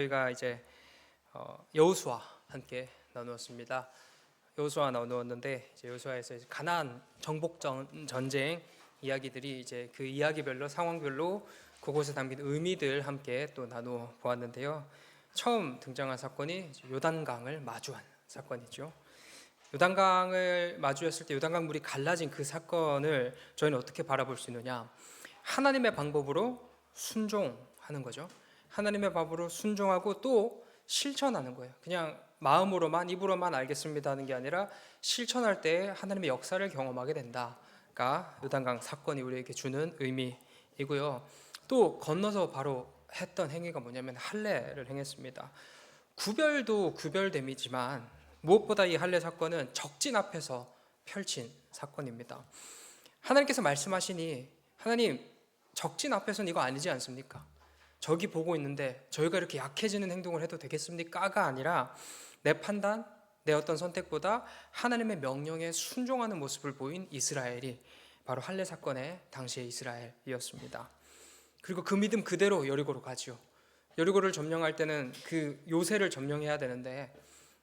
저희가 이제 여호수아 함께 나누었습니다. 여호수아 나누었는데 여호수아에서 가나안 정복 전쟁 이야기들이 이제 그 이야기별로 상황별로 그곳에 담긴 의미들 함께 또 나누어 보았는데요. 처음 등장한 사건이 요단강을 마주한 사건이죠. 요단강을 마주했을 때 요단강 물이 갈라진 그 사건을 저희는 어떻게 바라볼 수 있느냐? 하나님의 방법으로 순종하는 거죠. 하나님의 방법으로 순종하고 또 실천하는 거예요. 그냥 마음으로만 입으로만 알겠습니다 하는 게 아니라 실천할 때 하나님의 역사를 경험하게 된다가 요단강 사건이 우리에게 주는 의미이고요. 또 건너서 바로 했던 행위가 뭐냐면 할례를 행했습니다. 구별도 구별됨이지만 무엇보다 이 할례 사건은 적진 앞에서 펼친 사건입니다. 하나님께서 말씀하시니 하나님 적진 앞에서는 이거 아니지 않습니까? 저기 보고 있는데 저희가 이렇게 약해지는 행동을 해도 되겠습니까?가 아니라 내 판단, 내 어떤 선택보다 하나님의 명령에 순종하는 모습을 보인 이스라엘이 바로 할례 사건의 당시의 이스라엘이었습니다. 그리고 그 믿음 그대로 여리고로 가죠. 여리고를 점령할 때는 그 요새를 점령해야 되는데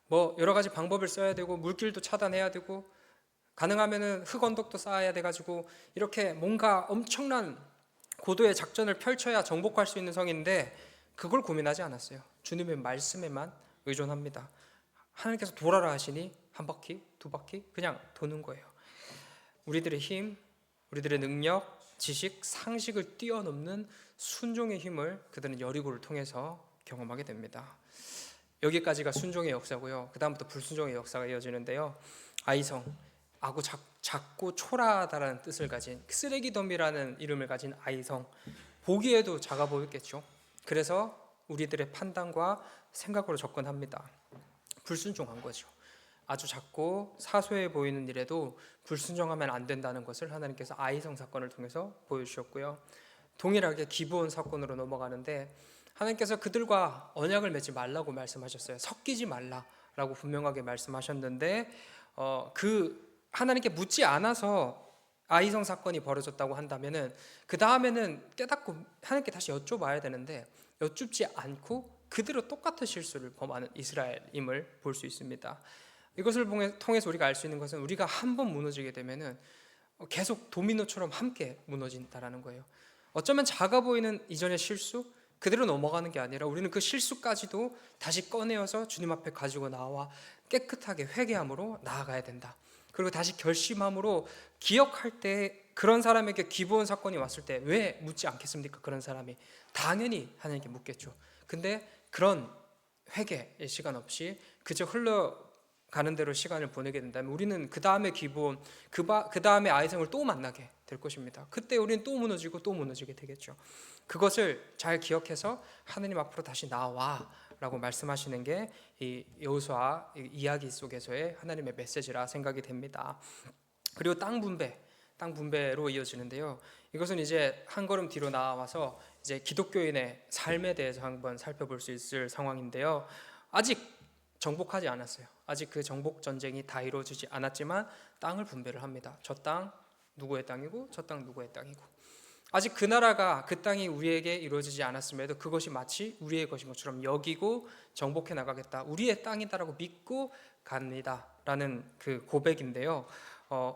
뭐 여러 가지 방법을 써야 되고 물길도 차단해야 되고 가능하면은 흙언덕도 쌓아야 돼가지고 이렇게 뭔가 엄청난 고도의 작전을 펼쳐야 정복할 수 있는 성인데 그걸 고민하지 않았어요. 주님의 말씀에만 의존합니다. 하나님께서 돌아라 하시니 한 바퀴, 두 바퀴 그냥 도는 거예요. 우리들의 힘, 우리들의 능력, 지식, 상식을 뛰어넘는 순종의 힘을 그들은 여리고를 통해서 경험하게 됩니다. 여기까지가 순종의 역사고요. 그 다음부터 불순종의 역사가 이어지는데요. 아이성, 아구 작고 초라하다라는 뜻을 가진 쓰레기더미라는 이름을 가진 아이성, 보기에도 작아 보였겠죠. 그래서 우리들의 판단과 생각으로 접근합니다. 불순종한 거죠. 아주 작고 사소해 보이는 일에도 불순종하면 안 된다는 것을 하나님께서 아이성 사건을 통해서 보여주셨고요. 동일하게 기브온 사건으로 넘어가는데 하나님께서 그들과 언약을 맺지 말라고 말씀하셨어요. 섞이지 말라라고 분명하게 말씀하셨는데 하나님께 묻지 않아서 아이성 사건이 벌어졌다고 한다면은 그 다음에는 깨닫고 하나님께 다시 여쭤봐야 되는데 여쭙지 않고 그대로 똑같은 실수를 범하는 이스라엘임을 볼 수 있습니다. 이것을 통해서 우리가 알 수 있는 것은 우리가 한 번 무너지게 되면은 계속 도미노처럼 함께 무너진다라는 거예요. 어쩌면 작아 보이는 이전의 실수 그대로 넘어가는 게 아니라 우리는 그 실수까지도 다시 꺼내어서 주님 앞에 가지고 나와 깨끗하게 회개함으로 나아가야 된다. 그리고 다시 결심함으로 기억할 때 그런 사람에게 기브온 사건이 왔을 때 왜 묻지 않겠습니까? 그런 사람이 당연히 하나님께 묻겠죠. 근데 그런 회개의 시간 없이 그저 흘러가는 대로 시간을 보내게 된다면 우리는 그 다음에 기브온, 그 다음에 아이성을 또 만나게 될 것입니다. 그때 우리는 또 무너지고 또 무너지게 되겠죠. 그것을 잘 기억해서 하나님 앞으로 다시 나와 라고 말씀하시는 게 이 여호수아 이야기 속에서의 하나님의 메시지라 생각이 됩니다. 그리고 땅 분배로 이어지는데요. 이것은 이제 한 걸음 뒤로 나와서 이제 기독교인의 삶에 대해서 한번 살펴볼 수 있을 상황인데요. 아직 정복하지 않았어요. 아직 그 정복 전쟁이 다 이루어지지 않았지만 땅을 분배를 합니다. 저 땅 누구의 땅이고 저 땅 누구의 땅이고 아직 그 나라가 그 땅이 우리에게 이루어지지 않았음에도 그것이 마치 우리의 것인 것처럼 여기고 정복해 나가겠다. 우리의 땅이다라고 믿고 갑니다. 라는 그 고백인데요.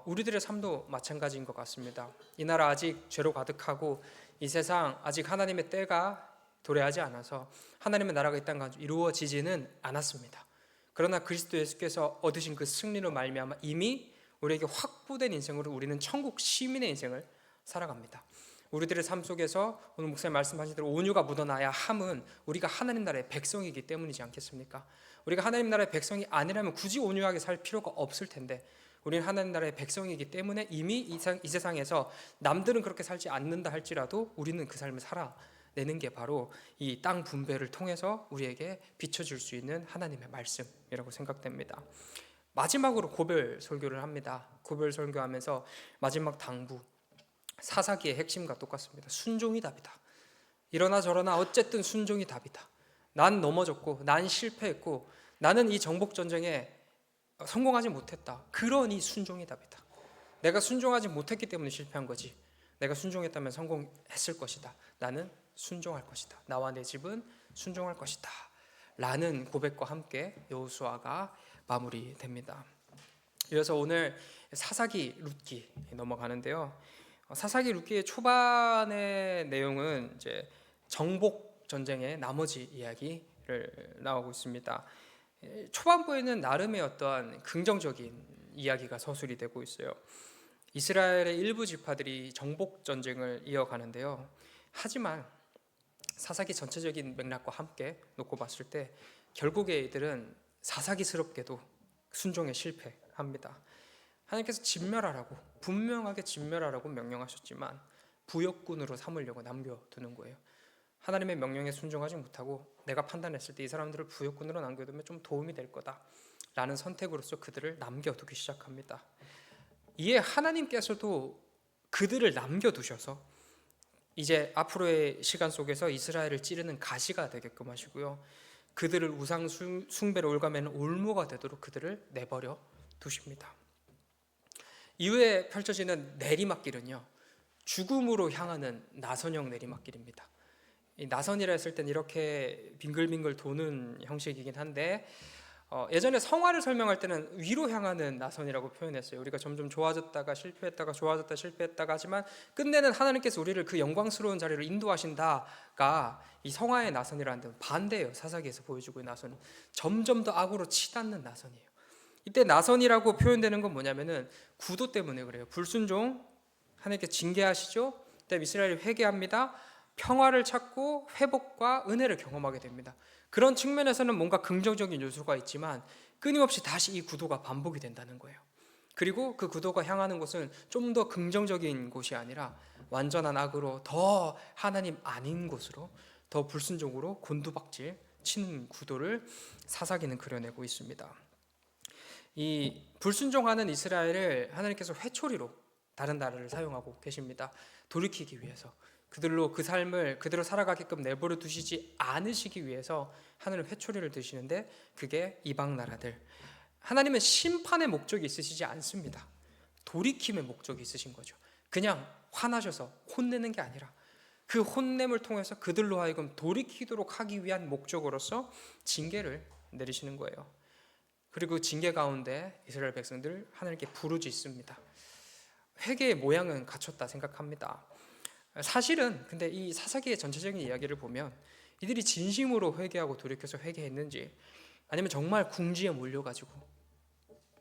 우리들의 삶도 마찬가지인 것 같습니다. 이 나라 아직 죄로 가득하고 이 세상 아직 하나님의 때가 도래하지 않아서 하나님의 나라가 이 땅 가지고 이루어지지는 않았습니다. 그러나 그리스도 예수께서 얻으신 그 승리로 말미암아 이미 우리에게 확보된 인생으로 우리는 천국 시민의 인생을 살아갑니다. 우리들의 삶 속에서 오늘 목사님 말씀하신 대로 온유가 묻어나야 함은 우리가 하나님 나라의 백성이기 때문이지 않겠습니까? 우리가 하나님 나라의 백성이 아니라면 굳이 온유하게 살 필요가 없을 텐데 우리는 하나님 나라의 백성이기 때문에 이미 이 세상에서 남들은 그렇게 살지 않는다 할지라도 우리는 그 삶을 살아내는 게 바로 이 땅 분배를 통해서 우리에게 비춰줄 수 있는 하나님의 말씀이라고 생각됩니다. 마지막으로 고별 설교를 합니다. 고별 설교하면서 마지막 당부 사사기의 핵심과 똑같습니다. 순종이 답이다. 이러나 저러나 어쨌든 순종이 답이다. 난 넘어졌고 난 실패했고 나는 이 정복 전쟁에 성공하지 못했다. 그러니 순종이 답이다. 내가 순종하지 못했기 때문에 실패한 거지. 내가 순종했다면 성공했을 것이다. 나는 순종할 것이다. 나와 내 집은 순종할 것이다. 라는 고백과 함께 여호수아가 마무리됩니다. 이어서 오늘 사사기 룻기 넘어가는데요. 사사기 룻기의 초반의 내용은 이제 정복 전쟁의 나머지 이야기를 나오고 있습니다. 초반부에는 나름의 어떠한 긍정적인 이야기가 서술이 되고 있어요. 이스라엘의 일부 지파들이 정복 전쟁을 이어가는데요. 하지만 사사기 전체적인 맥락과 함께 놓고 봤을 때 결국에 이들은 사사기스럽게도 순종에 실패합니다. 하나님께서 진멸하라고, 분명하게 진멸하라고 명령하셨지만 부역군으로 삼으려고 남겨두는 거예요. 하나님의 명령에 순종하지 못하고 내가 판단했을 때 이 사람들을 부역군으로 남겨두면 좀 도움이 될 거다라는 선택으로서 그들을 남겨두기 시작합니다. 이에 하나님께서도 그들을 남겨두셔서 이제 앞으로의 시간 속에서 이스라엘을 찌르는 가시가 되게끔 하시고요, 그들을 우상 숭배로 올가매는 올무가 되도록 그들을 내버려 두십니다. 이후에 펼쳐지는 내리막길은요, 죽음으로 향하는 나선형 내리막길입니다. 이 나선이라 했을 땐 이렇게 빙글빙글 도는 형식이긴 한데 예전에 성화를 설명할 때는 위로 향하는 나선이라고 표현했어요. 우리가 점점 좋아졌다가 실패했다가 좋아졌다 실패했다가 하지만 끝내는 하나님께서 우리를 그 영광스러운 자리로 인도하신다가 이 성화의 나선이라는 데는 반대예요. 사사기에서 보여주고 있는 나선은 점점 더 악으로 치닫는 나선이에요. 이때 나선이라고 표현되는 건 뭐냐면은 구도 때문에 그래요. 불순종, 하나님께 징계하시죠. 그다음에 이스라엘이 회개합니다. 평화를 찾고 회복과 은혜를 경험하게 됩니다. 그런 측면에서는 뭔가 긍정적인 요소가 있지만 끊임없이 다시 이 구도가 반복이 된다는 거예요. 그리고 그 구도가 향하는 곳은 좀 더 긍정적인 곳이 아니라 완전한 악으로, 더 하나님 아닌 곳으로, 더 불순종으로 곤두박질 치는 구도를 사사기는 그려내고 있습니다. 이 불순종하는 이스라엘을 하나님께서 회초리로 다른 나라를 사용하고 계십니다. 돌이키기 위해서, 그들로 그 삶을 그대로 살아가게끔 내버려 두시지 않으시기 위해서 하늘은 회초리를 드시는데 그게 이방 나라들. 하나님은 심판의 목적이 있으시지 않습니다. 돌이킴의 목적이 있으신 거죠. 그냥 화나셔서 혼내는 게 아니라 그 혼냄을 통해서 그들로 하여금 돌이키도록 하기 위한 목적으로서 징계를 내리시는 거예요. 그리고 징계 가운데 이스라엘 백성들 하나님께 부르짖습니다. 회개의 모양은 갖췄다 생각합니다. 사실은 근데 이 사사기의 전체적인 이야기를 보면 이들이 진심으로 회개하고 돌이켜서 회개했는지, 아니면 정말 궁지에 몰려가지고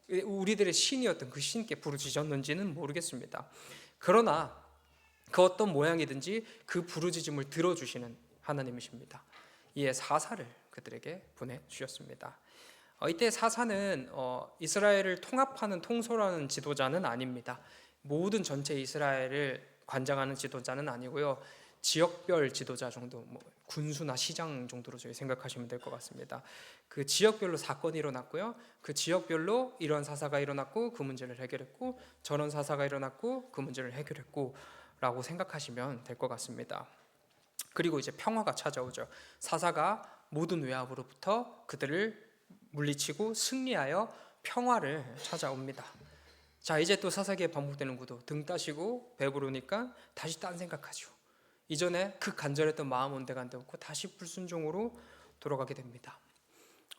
우리들의 신이었던 그 신께 부르짖었는지는 모르겠습니다. 그러나 그 어떤 모양이든지 그 부르짖음을 들어주시는 하나님이십니다. 이에 사사를 그들에게 보내주셨습니다. 이때 사사는 이스라엘을 통합하는 통솔하는 지도자는 아닙니다. 모든 전체 이스라엘을 관장하는 지도자는 아니고요, 지역별 지도자 정도, 군수나 시장 정도로 저희 생각하시면 될 것 같습니다. 그 지역별로 사건이 일어났고요, 그 지역별로 이런 사사가 일어났고 그 문제를 해결했고, 저런 사사가 일어났고 그 문제를 해결했고 라고 생각하시면 될 것 같습니다. 그리고 이제 평화가 찾아오죠. 사사가 모든 외압으로부터 그들을 물리치고 승리하여 평화를 찾아옵니다. 자, 이제 또 사사기에 반복되는 구도, 등 따시고 배부르니까 다시 딴 생각하죠. 이전에 그 간절했던 마음 온데간데 없고 다시 불순종으로 돌아가게 됩니다.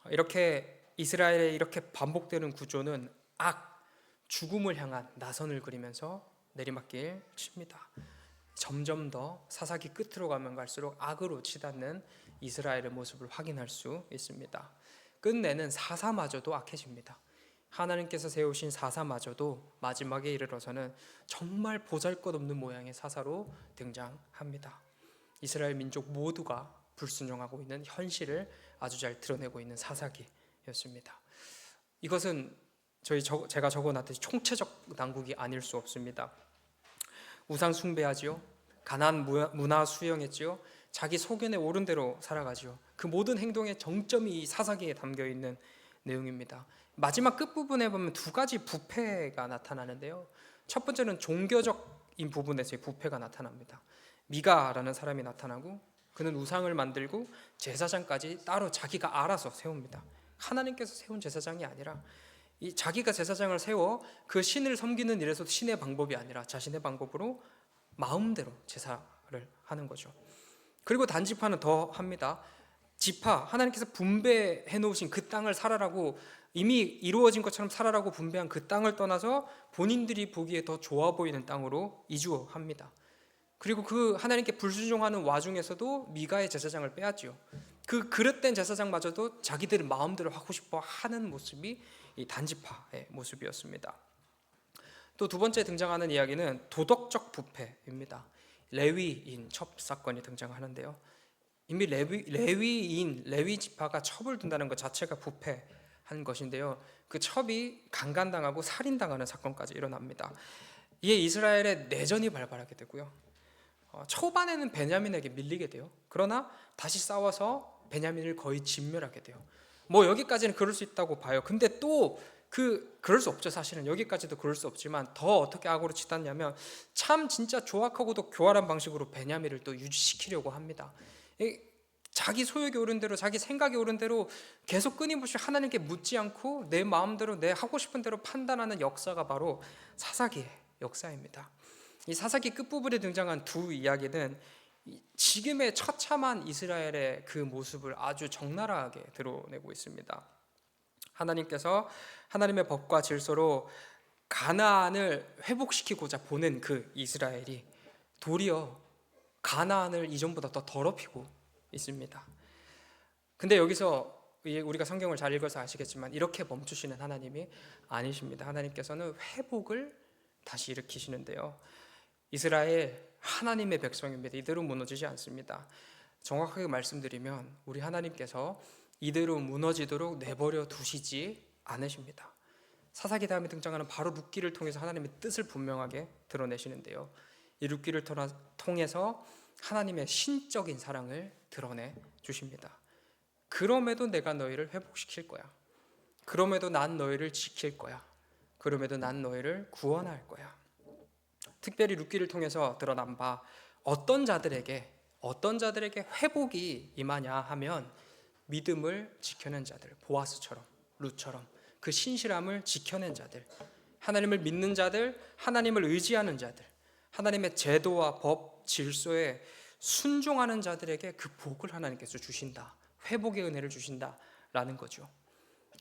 이렇게 이스라엘의 이렇게 반복되는 구조는 악, 죽음을 향한 나선을 그리면서 내리막길 칩니다. 점점 더 사사기 끝으로 가면 갈수록 악으로 치닫는 이스라엘의 모습을 확인할 수 있습니다. 끝내는 사사마저도 악해집니다. 하나님께서 세우신 사사마저도 마지막에 이르러서는 정말 보잘것없는 모양의 사사로 등장합니다. 이스라엘 민족 모두가 불순종하고 있는 현실을 아주 잘 드러내고 있는 사사기였습니다. 이것은 제가 적어놨듯이 총체적 난국이 아닐 수 없습니다. 우상 숭배하지요, 가난 문화 수용했지요, 자기 소견에 옳은 대로 살아가지요. 그 모든 행동의 정점이 이 사사기에 담겨 있는 내용입니다. 마지막 끝부분에 보면 두 가지 부패가 나타나는데요, 첫 번째는 종교적인 부분에서의 부패가 나타납니다. 미가라는 사람이 나타나고 그는 우상을 만들고 제사장까지 따로 자기가 알아서 세웁니다. 하나님께서 세운 제사장이 아니라 이 자기가 제사장을 세워 그 신을 섬기는 일에서 신의 방법이 아니라 자신의 방법으로 마음대로 제사를 하는 거죠. 그리고 단지파는 더 합니다. 지파, 하나님께서 분배해 놓으신 그 땅을 살아라고, 이미 이루어진 것처럼 살아라고 분배한 그 땅을 떠나서 본인들이 보기에 더 좋아 보이는 땅으로 이주합니다. 그리고 그 하나님께 불순종하는 와중에서도 미가의 제사장을 빼앗지요. 그 그릇된 제사장마저도 자기들 마음대로 하고 싶어 하는 모습이 이 단지파의 모습이었습니다. 또 두 번째 등장하는 이야기는 도덕적 부패입니다. 레위인 첩 사건이 등장하는데요. 이미 레위 지파가 첩을 둔다는 것 자체가 부패한 것인데요. 그 첩이 강간당하고 살인당하는 사건까지 일어납니다. 이에 이스라엘의 내전이 발발하게 되고요. 초반에는 베냐민에게 밀리게 돼요. 그러나 다시 싸워서 베냐민을 거의 진멸하게 돼요. 뭐 여기까지는 그럴 수 있다고 봐요. 근데 또 그럴 수 없죠. 사실은 여기까지도 그럴 수 없지만 더 어떻게 악으로 치닫냐면 참 진짜 조악하고도 교활한 방식으로 베냐민을 또 유지시키려고 합니다. 자기 소욕이 오른 대로, 자기 생각이 오른 대로 계속 끊임없이 하나님께 묻지 않고 내 마음대로, 내 하고 싶은 대로 판단하는 역사가 바로 사사기의 역사입니다. 이 사사기 끝부분에 등장한 두 이야기는 지금의 처참한 이스라엘의 그 모습을 아주 적나라하게 드러내고 있습니다. 하나님께서 하나님의 법과 질서로 가나안을 회복시키고자 보낸 그 이스라엘이 도리어 가나안을 이전보다 더 더럽히고 있습니다. 근데 여기서 우리가 성경을 잘 읽어서 아시겠지만 이렇게 멈추시는 하나님이 아니십니다. 하나님께서는 회복을 다시 일으키시는데요. 이스라엘 하나님의 백성입니다. 이대로 무너지지 않습니다. 정확하게 말씀드리면 우리 하나님께서 이대로 무너지도록 내버려 두시지 않으십니다. 사사기 다음에 등장하는 바로 룻기를 통해서 하나님의 뜻을 분명하게 드러내시는데요. 이 룻기를 통해서 하나님의 신적인 사랑을 드러내 주십니다. 그럼에도 내가 너희를 회복시킬 거야. 그럼에도 난 너희를 지킬 거야. 그럼에도 난 너희를 구원할 거야. 특별히 룻기를 통해서 드러난 바 어떤 자들에게 회복이 임하냐 하면 믿음을 지켜낸 자들, 보아스처럼, 룻처럼 그 신실함을 지켜낸 자들, 하나님을 믿는 자들, 하나님을 의지하는 자들, 하나님의 제도와 법, 질서에 순종하는 자들에게 그 복을 하나님께서 주신다. 회복의 은혜를 주신다라는 거죠.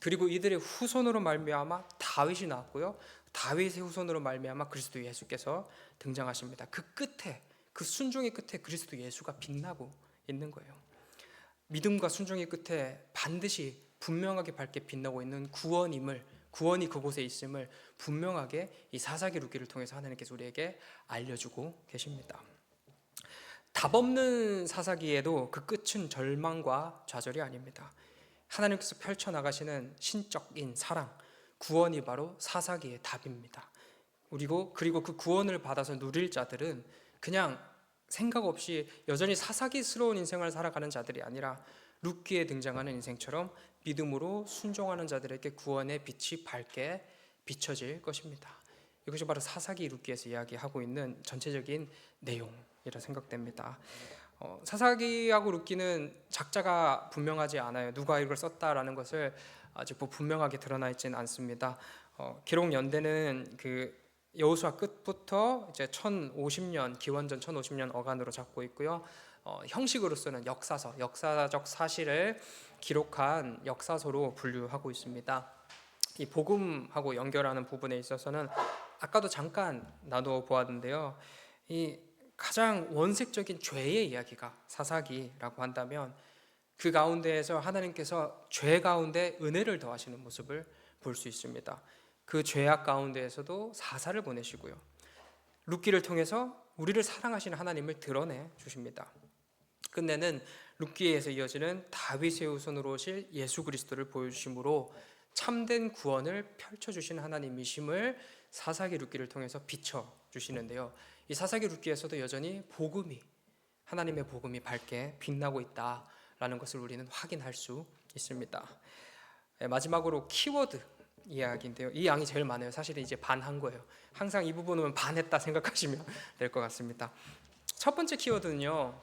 그리고 이들의 후손으로 말미암아 다윗이 나왔고요. 다윗의 후손으로 말미암아 그리스도 예수께서 등장하십니다. 그 끝에, 그 순종의 끝에 그리스도 예수가 빛나고 있는 거예요. 믿음과 순종의 끝에 반드시 분명하게 밝게 빛나고 있는 구원이 그곳에 있음을 분명하게 이 사사기 룻기를 통해서 하나님께서 우리에게 알려주고 계십니다. 답 없는 사사기에도 그 끝은 절망과 좌절이 아닙니다. 하나님께서 펼쳐나가시는 신적인 사랑, 구원이 바로 사사기의 답입니다. 그리고 그 구원을 받아서 누릴 자들은 그냥 생각 없이 여전히 사사기스러운 인생을 살아가는 자들이 아니라 룻기에 등장하는 인생처럼 믿음으로 순종하는 자들에게 구원의 빛이 밝게 비춰질 것입니다. 이것이 바로 사사기 룻기에서 이야기하고 있는 전체적인 내용이라 생각됩니다. 사사기하고 룻기는 작자가 분명하지 않아요. 누가 이걸 썼다라는 것을 아직 분명하게 드러나 있지는 않습니다. 기록 연대는 그 여호수아 끝부터 이제 1050년 기원전 1050년 어간으로 잡고 있고요. 형식으로서는 역사적 사실을 기록한 역사서로 분류하고 있습니다. 이 복음하고 연결하는 부분에 있어서는 아까도 잠깐 나눠 보았는데요. 이 가장 원색적인 죄의 이야기가 사사기라고 한다면 그 가운데에서 하나님께서 죄 가운데 은혜를 더하시는 모습을 볼 수 있습니다. 그 죄악 가운데에서도 사사를 보내시고요. 룻기를 통해서 우리를 사랑하시는 하나님을 드러내 주십니다. 끝내는 룻기에서 이어지는 다윗의 후손으로 오실 예수 그리스도를 보여주심으로 참된 구원을 펼쳐주시는 하나님이심을 사사기 룻기를 통해서 비춰주시는데요. 이 사사기 룻기에서도 여전히 하나님의 복음이 밝게 빛나고 있다라는 것을 우리는 확인할 수 있습니다. 마지막으로 키워드 이야기인데요. 이 양이 제일 많아요. 사실은 이제 반한 거예요. 항상 이 부분은 반했다 생각하시면 될 것 같습니다. 첫 번째 키워드는요.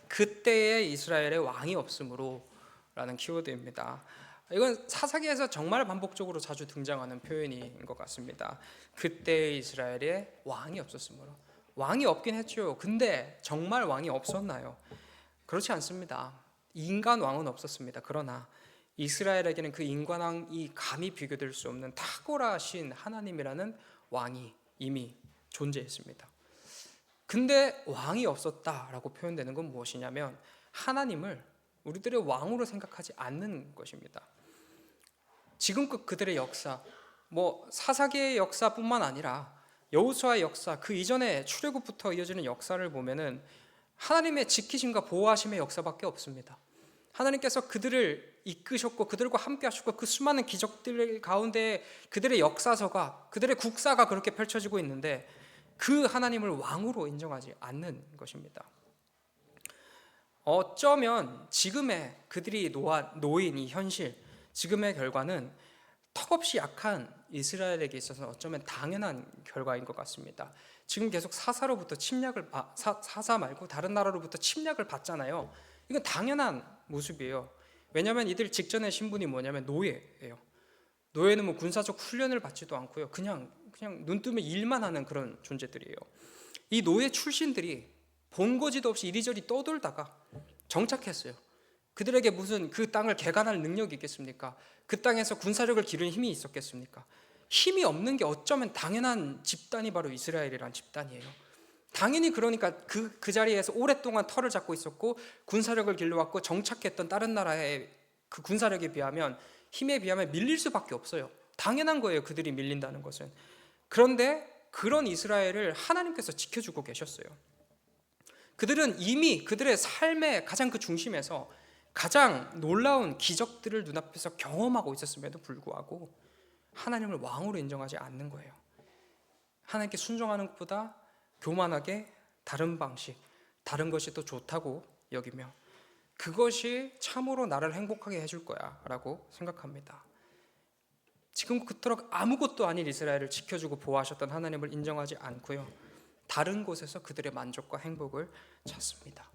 그때의 이스라엘에 왕이 없으므로 라는 키워드입니다. 이건 사사기에서 정말 반복적으로 자주 등장하는 표현인 것 같습니다. 그때의 이스라엘에 왕이 없었으므로. 왕이 없긴 했죠. 근데 정말 왕이 없었나요? 그렇지 않습니다. 인간 왕은 없었습니다. 그러나 이스라엘에게는 그 인간 왕이 감히 비교될 수 없는 탁월하신 하나님이라는 왕이 이미 존재했습니다. 근데 왕이 없었다라고 표현되는 건 무엇이냐면 하나님을 우리들의 왕으로 생각하지 않는 것입니다. 지금껏 그들의 역사, 사사기의 역사뿐만 아니라 여호수아의 역사, 그 이전에 출애굽부터 이어지는 역사를 보면은 하나님의 지키심과 보호하심의 역사밖에 없습니다. 하나님께서 그들을 이끄셨고 그들과 함께 하셨고 그 수많은 기적들 가운데 그들의 역사서가, 그들의 국사가 그렇게 펼쳐지고 있는데 그 하나님을 왕으로 인정하지 않는 것입니다. 어쩌면 지금의 그들이 놓인 이 현실, 지금의 결과는 턱없이 약한 이스라엘에게 있어서 어쩌면 당연한 결과인 것 같습니다. 지금 계속 사사로부터 사사 말고 다른 나라로부터 침략을 받잖아요. 이건 당연한 모습이에요. 왜냐하면 이들 직전의 신분이 뭐냐면 노예예요. 노예는 군사적 훈련을 받지도 않고요. 그냥 눈 뜨면 일만 하는 그런 존재들이에요. 이 노예 출신들이 본거지도 없이 이리저리 떠돌다가 정착했어요. 그들에게 무슨 그 땅을 개간할 능력이 있겠습니까? 그 땅에서 군사력을 기르는 힘이 있었겠습니까? 힘이 없는 게 어쩌면 당연한 집단이 바로 이스라엘이란 집단이에요. 당연히 그러니까 그 자리에서 오랫동안 털을 잡고 있었고 군사력을 길러왔고 정착했던 다른 나라의 그 군사력에 비하면, 힘에 비하면 밀릴 수밖에 없어요. 당연한 거예요, 그들이 밀린다는 것은. 그런데 그런 이스라엘을 하나님께서 지켜주고 계셨어요. 그들은 이미 그들의 삶의 가장 그 중심에서 가장 놀라운 기적들을 눈앞에서 경험하고 있었음에도 불구하고 하나님을 왕으로 인정하지 않는 거예요. 하나님께 순종하는 것보다 교만하게 다른 방식, 다른 것이 더 좋다고 여기며 그것이 참으로 나를 행복하게 해줄 거야 라고 생각합니다. 지금 그토록 아무것도 아닌 이스라엘을 지켜주고 보호하셨던 하나님을 인정하지 않고요, 다른 곳에서 그들의 만족과 행복을 찾습니다.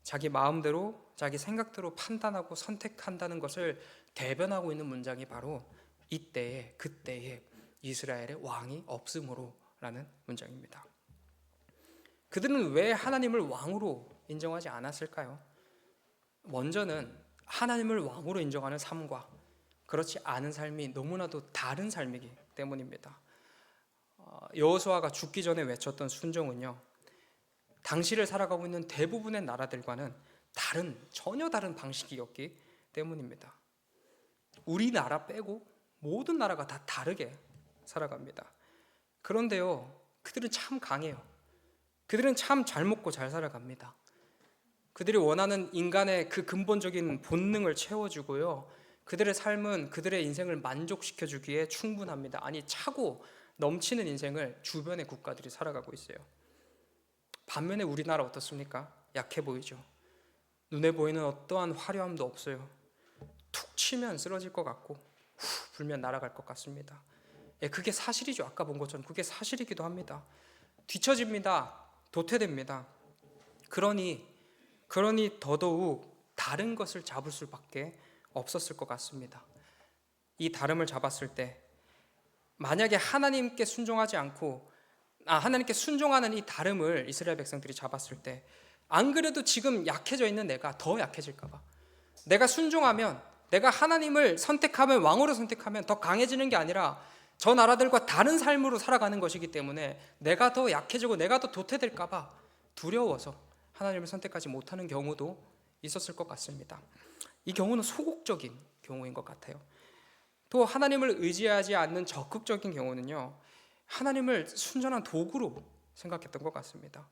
자기 마음대로, 자기 생각대로 판단하고 선택한다는 것을 대변하고 있는 문장이 바로 이때에, 그때에 이스라엘의 왕이 없으므로 라는 문장입니다. 그들은 왜 하나님을 왕으로 인정하지 않았을까요? 먼저는 하나님을 왕으로 인정하는 삶과 그렇지 않은 삶이 너무나도 다른 삶이기 때문입니다. 여호수아가 죽기 전에 외쳤던 순종은요, 당시를 살아가고 있는 대부분의 나라들과는 전혀 다른 방식이었기 때문입니다. 우리나라 빼고 모든 나라가 다 다르게 살아갑니다. 그런데요, 그들은 참 강해요. 그들은 참 잘 먹고 잘 살아갑니다. 그들이 원하는 인간의 그 근본적인 본능을 채워주고요, 그들의 삶은 그들의 인생을 만족시켜주기에 충분합니다. 아니, 차고 넘치는 인생을 주변의 국가들이 살아가고 있어요. 반면에 우리나라 어떻습니까? 약해 보이죠. 눈에 보이는 어떠한 화려함도 없어요. 툭 치면 쓰러질 것 같고 후 불면 날아갈 것 같습니다. 그게 사실이죠. 아까 본 것처럼 그게 사실이기도 합니다. 뒤처집니다. 도태됩니다. 그러니 더더욱 다른 것을 잡을 수밖에 없었을 것 같습니다. 이 다름을 잡았을 때 만약에 하나님께 순종하지 않고 하나님께 순종하는 이 다름을 이스라엘 백성들이 잡았을 때, 안 그래도 지금 약해져 있는 내가 더 약해질까 봐, 내가 순종하면, 내가 하나님을 선택하면, 왕으로 선택하면 더 강해지는 게 아니라 저 나라들과 다른 삶으로 살아가는 것이기 때문에 내가 더 약해지고 내가 더 도태될까 봐 두려워서 하나님을 선택하지 못하는 경우도 있었을 것 같습니다. 이 경우는 소극적인 경우인 것 같아요. 또 하나님을 의지하지 않는 적극적인 경우는요, 하나님을 순전한 도구로 생각했던 것 같습니다.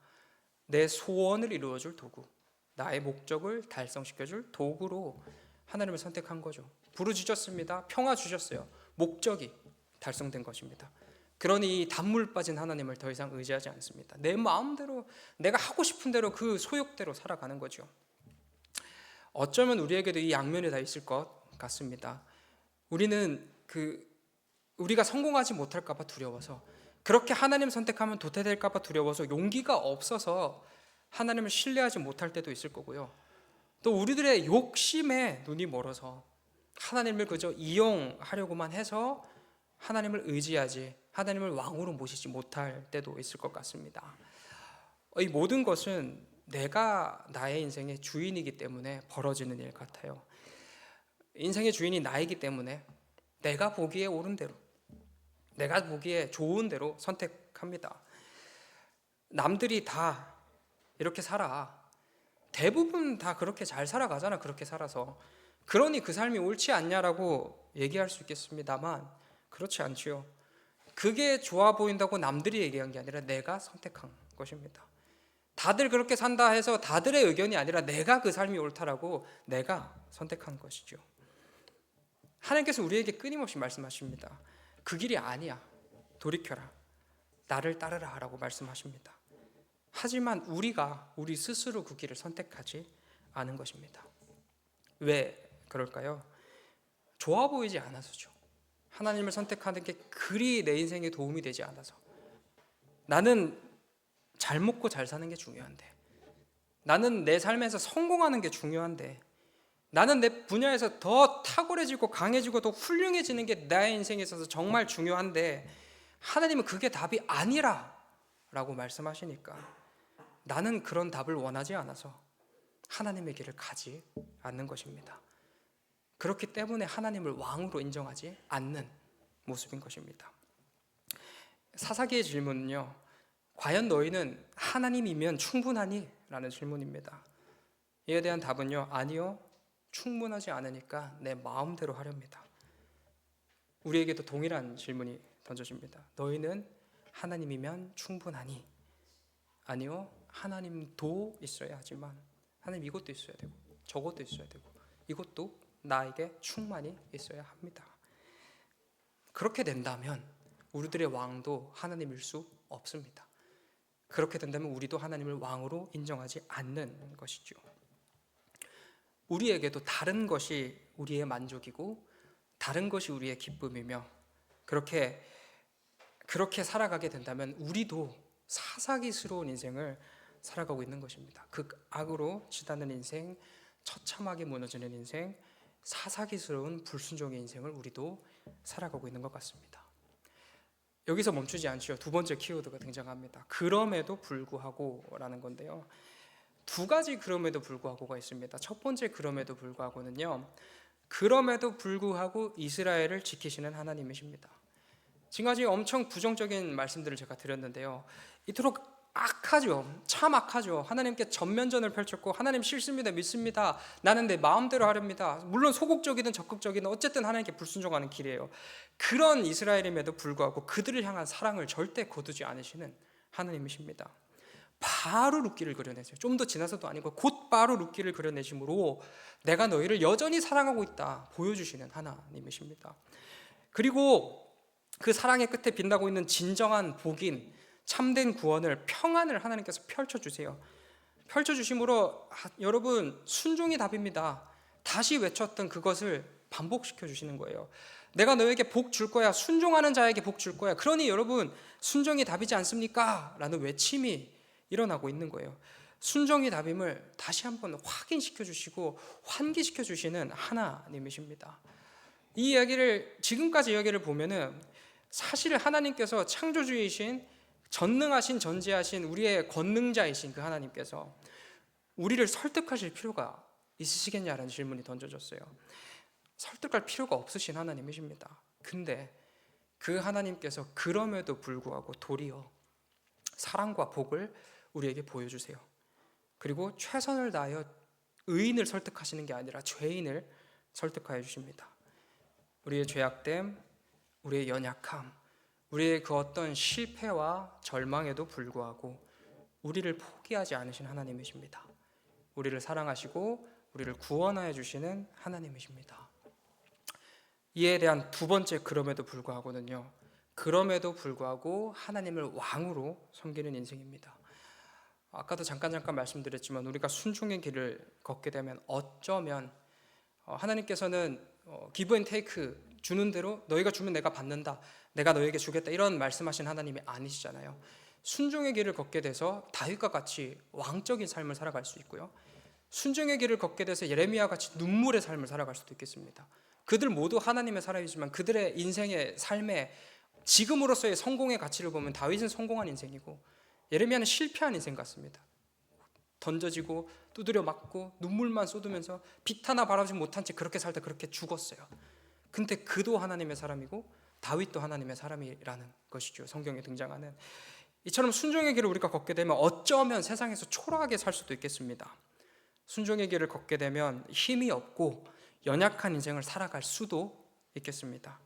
내 소원을 이루어줄 도구, 나의 목적을 달성시켜줄 도구로 하나님을 선택한 거죠. 부르짖었습니다. 평화 주셨어요. 목적이 달성된 것입니다. 그러니 단물 빠진 하나님을 더 이상 의지하지 않습니다. 내 마음대로, 내가 하고 싶은 대로 그 소욕대로 살아가는 거죠. 어쩌면 우리에게도 이 양면이 다 있을 것 같습니다. 우리는 우리가 성공하지 못할까 봐 두려워서, 그렇게 하나님 선택하면 도태될까 봐 두려워서 용기가 없어서 하나님을 신뢰하지 못할 때도 있을 거고요. 또 우리들의 욕심에 눈이 멀어서 하나님을 그저 이용하려고만 해서 하나님을 의지하지, 하나님을 왕으로 모시지 못할 때도 있을 것 같습니다. 이 모든 것은 내가 나의 인생의 주인이기 때문에 벌어지는 일 같아요. 인생의 주인이 나이기 때문에 내가 보기에 옳은 대로, 내가 보기에 좋은 대로 선택합니다. 남들이 다 이렇게 살아. 대부분 다 그렇게 잘 살아가잖아. 그렇게 살아서. 그러니 그 삶이 옳지 않냐라고 얘기할 수 있겠습니다만 그렇지 않지요. 그게 좋아 보인다고 남들이 얘기한 게 아니라 내가 선택한 것입니다. 다들 그렇게 산다 해서 다들의 의견이 아니라 내가 그 삶이 옳다라고 내가 선택한 것이죠. 하나님께서 우리에게 끊임없이 말씀하십니다. 그 길이 아니야. 돌이켜라. 나를 따르라 라고 말씀하십니다. 하지만 우리가 우리 스스로 그 길을 선택하지 않은 것입니다. 왜 그럴까요? 좋아 보이지 않아서죠. 하나님을 선택하는 게 그리 내 인생에 도움이 되지 않아서. 나는 잘 먹고 잘 사는 게 중요한데, 나는 내 삶에서 성공하는 게 중요한데, 나는 내 분야에서 더 탁월해지고 강해지고 더 훌륭해지는 게 나의 인생에 있어서 정말 중요한데 하나님은 그게 답이 아니라 라고 말씀하시니까 나는 그런 답을 원하지 않아서 하나님의 길을 가지 않는 것입니다. 그렇기 때문에 하나님을 왕으로 인정하지 않는 모습인 것입니다. 사사기의 질문은요, 과연 너희는 하나님이면 충분하니? 라는 질문입니다. 이에 대한 답은요, 아니요, 충분하지 않으니까 내 마음대로 하렵니다. 우리에게도 동일한 질문이 던져집니다. 너희는 하나님이면 충분하니? 아니요, 하나님도 있어야 하지만 하나님 이것도 있어야 되고 저것도 있어야 되고 이것도 나에게 충만히 있어야 합니다. 그렇게 된다면 우리들의 왕도 하나님일 수 없습니다. 그렇게 된다면 우리도 하나님을 왕으로 인정하지 않는 것이죠. 우리에게도 다른 것이 우리의 만족이고 다른 것이 우리의 기쁨이며 그렇게 살아가게 된다면 우리도 사사기스러운 인생을 살아가고 있는 것입니다. 극악으로 치닫는 인생, 처참하게 무너지는 인생, 사사기스러운 불순종의 인생을 우리도 살아가고 있는 것 같습니다. 여기서 멈추지 않죠. 두 번째 키워드가 등장합니다. 그럼에도 불구하고 라는 건데요, 두 가지 그럼에도 불구하고가 있습니다. 첫 번째 그럼에도 불구하고는요, 그럼에도 불구하고 이스라엘을 지키시는 하나님이십니다. 지금까지 엄청 부정적인 말씀들을 제가 드렸는데요, 이토록 악하죠. 참 악하죠. 하나님께 전면전을 펼쳤고 하나님 싫습니다, 믿습니다, 나는 내 마음대로 하렵니다. 물론 소극적이든 적극적이든 어쨌든 하나님께 불순종하는 길이에요. 그런 이스라엘임에도 불구하고 그들을 향한 사랑을 절대 거두지 않으시는 하나님이십니다. 바로 룻기를 그려내세요. 좀 더 지나서도 아니고 곧바로 룻기를 그려내심으로 내가 너희를 여전히 사랑하고 있다 보여주시는 하나님이십니다. 그리고 그 사랑의 끝에 빛나고 있는 진정한 복인 참된 구원을, 평안을 하나님께서 펼쳐주세요. 펼쳐주심으로 여러분 순종이 답입니다. 다시 외쳤던 그것을 반복시켜 주시는 거예요. 내가 너에게 복 줄 거야. 순종하는 자에게 복 줄 거야. 그러니 여러분 순종이 답이지 않습니까? 라는 외침이 일어나고 있는 거예요. 순종이 답임을 다시 한번 확인시켜 주시고 환기시켜 주시는 하나님이십니다. 이 이야기를, 지금까지 이야기를 보면은 사실 하나님께서 창조주이신, 전능하신, 전지하신 우리의 권능자이신 그 하나님께서 우리를 설득하실 필요가 있으시겠냐라는 질문이 던져졌어요. 설득할 필요가 없으신 하나님이십니다. 근데 그 하나님께서 그럼에도 불구하고 도리어 사랑과 복을 우리에게 보여주세요. 그리고 최선을 다하여 의인을 설득하시는 게 아니라 죄인을 설득하여 주십니다. 우리의 죄악됨, 우리의 연약함, 우리의 그 어떤 실패와 절망에도 불구하고 우리를 포기하지 않으신 하나님이십니다. 우리를 사랑하시고 우리를 구원하여 주시는 하나님이십니다. 이에 대한 두 번째 그럼에도 불구하고는요, 그럼에도 불구하고 하나님을 왕으로 섬기는 인생입니다. 아까도 잠깐 말씀드렸지만 우리가 순종의 길을 걷게 되면 어쩌면 하나님께서는 기브 앤 테이크, 주는 대로 너희가 주면 내가 받는다, 내가 너에게 주겠다, 이런 말씀하신 하나님이 아니시잖아요. 순종의 길을 걷게 돼서 다윗과 같이 왕적인 삶을 살아갈 수 있고요, 순종의 길을 걷게 돼서 예레미야와 같이 눈물의 삶을 살아갈 수도 있겠습니다. 그들 모두 하나님의 사람이지만 그들의 인생의 삶에 지금으로서의 성공의 가치를 보면 다윗은 성공한 인생이고 예레미야는 실패한 인생 같습니다. 던져지고 두드려 맞고 눈물만 쏟으면서 빛 하나 바라보지 못한 채 그렇게 살다 그렇게 죽었어요. 근데 그도 하나님의 사람이고 다윗도 하나님의 사람이라는 것이죠. 성경에 등장하는 이처럼 순종의 길을 우리가 걷게 되면 어쩌면 세상에서 초라하게 살 수도 있겠습니다. 순종의 길을 걷게 되면 힘이 없고 연약한 인생을 살아갈 수도 있겠습니다.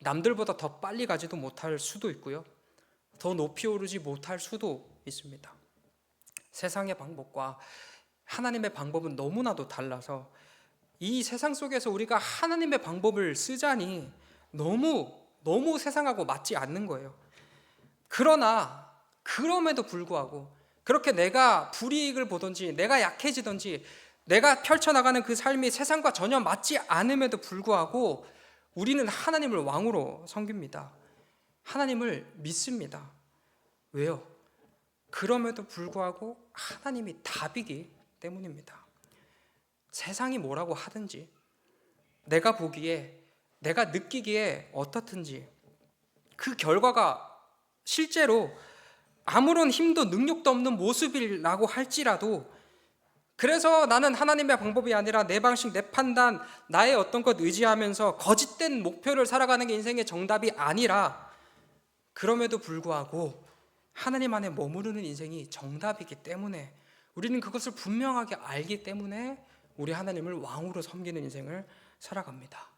남들보다 더 빨리 가지도 못할 수도 있고요, 더 높이 오르지 못할 수도 있습니다. 세상의 방법과 하나님의 방법은 너무나도 달라서 이 세상 속에서 우리가 하나님의 방법을 쓰자니 너무 세상하고 맞지 않는 거예요. 그러나 그럼에도 불구하고 그렇게 내가 불이익을 보든지 내가 약해지든지 내가 펼쳐나가는 그 삶이 세상과 전혀 맞지 않음에도 불구하고 우리는 하나님을 왕으로 섬깁니다. 하나님을 믿습니다. 왜요? 그럼에도 불구하고 하나님이 답이기 때문입니다. 세상이 뭐라고 하든지 내가 보기에 내가 느끼기에 어떻든지 그 결과가 실제로 아무런 힘도 능력도 없는 모습이라고 할지라도, 그래서 나는 하나님의 방법이 아니라 내 방식, 내 판단, 나의 어떤 것 의지하면서 거짓된 목표를 살아가는 게 인생의 정답이 아니라, 그럼에도 불구하고 하나님 안에 머무르는 인생이 정답이기 때문에, 우리는 그것을 분명하게 알기 때문에 우리 하나님을 왕으로 섬기는 인생을 살아갑니다.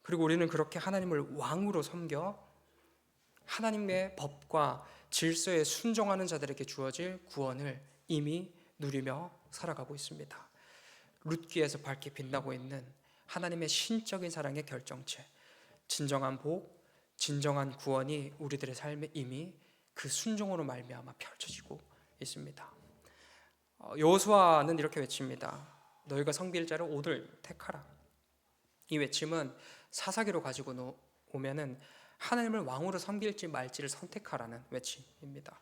그리고 우리는 그렇게 하나님을 왕으로 섬겨 하나님의 법과 질서에 순종하는 자들에게 주어질 구원을 이미 누리며 살아가고 있습니다. 룻기에서 밝게 빛나고 있는 하나님의 신적인 사랑의 결정체, 진정한 복, 진정한 구원이 우리들의 삶에 이미 그 순종으로 말미암아 펼쳐지고 있습니다. 여호수아는 이렇게 외칩니다. 너희가 섬길 자를 오늘 택하라. 이 외침은 사사기로 가지고 오면은 하나님을 왕으로 섬길지 말지를 선택하라는 외침입니다.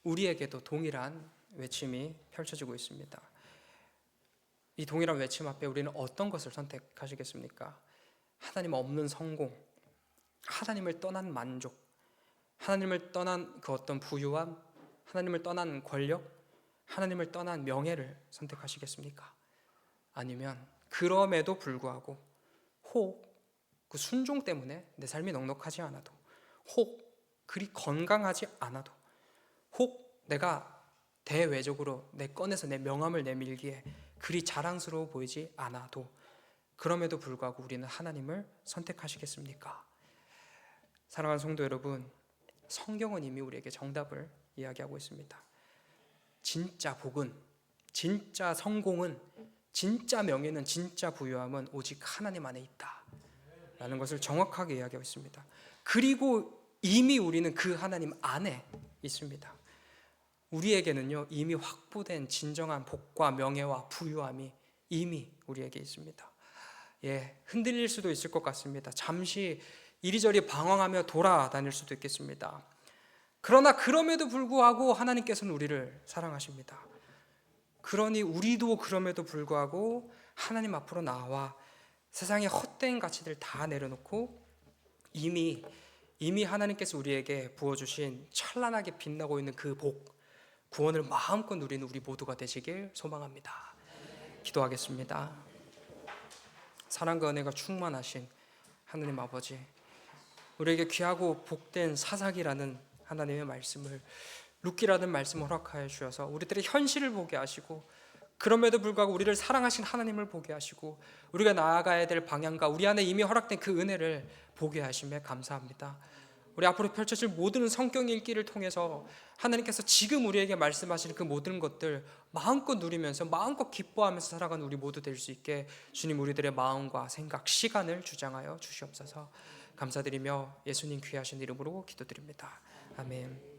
우리에게도 동일한 외침이 펼쳐지고 있습니다. 이 동일한 외침 앞에 우리는 어떤 것을 선택하시겠습니까? 하나님 없는 성공, 하나님을 떠난 만족, 하나님을 떠난 그 어떤 부유함, 하나님을 떠난 권력, 하나님을 떠난 명예를 선택하시겠습니까? 아니면 그럼에도 불구하고 혹 그 순종 때문에 내 삶이 넉넉하지 않아도, 혹 그리 건강하지 않아도, 혹 내가 대외적으로 내 꺼내서 내 명함을 내밀기에 그리 자랑스러워 보이지 않아도, 그럼에도 불구하고 우리는 하나님을 선택하시겠습니까? 사랑하는 성도 여러분, 성경은 이미 우리에게 정답을 이야기하고 있습니다. 진짜 복은, 진짜 성공은, 진짜 명예는, 진짜 부유함은 오직 하나님 안에 있다 라는 것을 정확하게 이야기하고 있습니다. 그리고 이미 우리는 그 하나님 안에 있습니다. 우리에게는요, 이미 확보된 진정한 복과 명예와 부유함이 이미 우리에게 있습니다. 흔들릴 수도 있을 것 같습니다. 잠시 이리저리 방황하며 돌아다닐 수도 있겠습니다. 그러나 그럼에도 불구하고 하나님께서는 우리를 사랑하십니다. 그러니 우리도 그럼에도 불구하고 하나님 앞으로 나와 세상의 헛된 가치들 다 내려놓고 이미 하나님께서 우리에게 부어주신 찬란하게 빛나고 있는 그 복, 구원을 마음껏 누리는 우리 모두가 되시길 소망합니다. 기도하겠습니다. 사랑과 은혜가 충만하신 하나님 아버지, 우리에게 귀하고 복된 사사기라는 하나님의 말씀을, 룻기라는 말씀을 허락하여 주셔서 우리들의 현실을 보게 하시고, 그럼에도 불구하고 우리를 사랑하신 하나님을 보게 하시고, 우리가 나아가야 될 방향과 우리 안에 이미 허락된 그 은혜를 보게 하심에 감사합니다. 우리 앞으로 펼쳐질 모든 성경 읽기를 통해서 하나님께서 지금 우리에게 말씀하시는 그 모든 것들 마음껏 누리면서 마음껏 기뻐하면서 살아가는 우리 모두 될 수 있게 주님, 우리들의 마음과 생각, 시간을 주장하여 주시옵소서. 감사드리며 예수님 귀하신 이름으로 기도드립니다. 아멘.